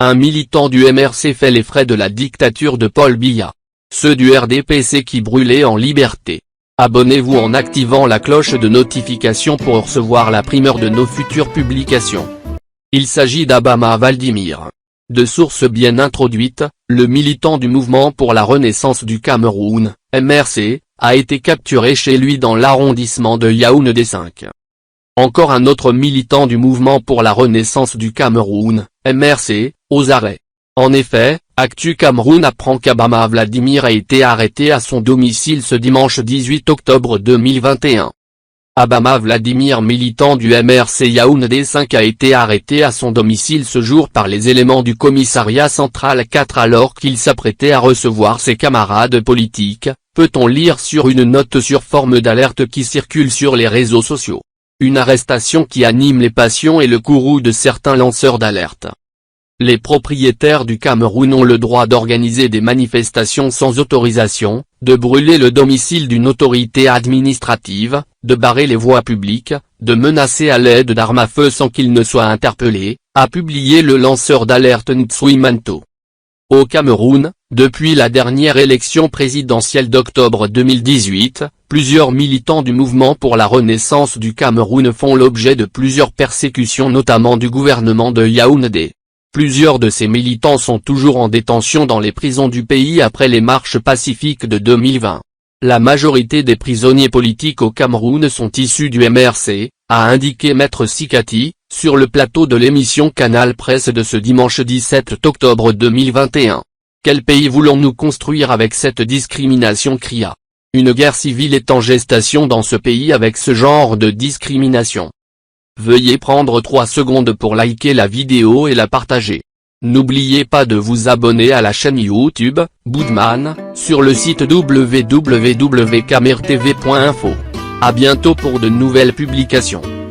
Un militant du MRC fait les frais de la dictature de Paul Biya. Ceux du RDPC qui brûlaient en liberté. Abonnez-vous en activant la cloche de notification pour recevoir la primeur de nos futures publications. Il s'agit d'Abama Valdimir. De sources bien introduites, le militant du Mouvement pour la Renaissance du Cameroun, MRC, a été capturé chez lui dans l'arrondissement de Yaoundé 5. Encore un autre militant du Mouvement pour la Renaissance du Cameroun, MRC, aux arrêts. En effet, Actu Cameroun apprend qu'Abama Vladimir a été arrêté à son domicile ce dimanche 18 octobre 2021. Abama Vladimir, militant du MRC Yaoundé 5, a été arrêté à son domicile ce jour par les éléments du commissariat central 4 alors qu'il s'apprêtait à recevoir ses camarades politiques, peut-on lire sur une note sur forme d'alerte qui circule sur les réseaux sociaux. Une arrestation qui anime les passions et le courroux de certains lanceurs d'alerte. Les propriétaires du Cameroun ont le droit d'organiser des manifestations sans autorisation, de brûler le domicile d'une autorité administrative, de barrer les voies publiques, de menacer à l'aide d'armes à feu sans qu'ils ne soient interpellés, a publié le lanceur d'alerte Ntsui Manto. Au Cameroun, depuis la dernière élection présidentielle d'octobre 2018, plusieurs militants du Mouvement pour la Renaissance du Cameroun font l'objet de plusieurs persécutions notamment du gouvernement de Yaoundé. Plusieurs de ces militants sont toujours en détention dans les prisons du pays après les marches pacifiques de 2020. La majorité des prisonniers politiques au Cameroun sont issus du MRC, a indiqué Maître Sikati, sur le plateau de l'émission Canal Presse de ce dimanche 17 octobre 2021. Quel pays voulons-nous construire avec cette discrimination, cria. Une guerre civile est en gestation dans ce pays avec ce genre de discrimination. Veuillez prendre 3 secondes pour liker la vidéo et la partager. N'oubliez pas de vous abonner à la chaîne YouTube, Boudman, sur le site www.camertv.info. À bientôt pour de nouvelles publications.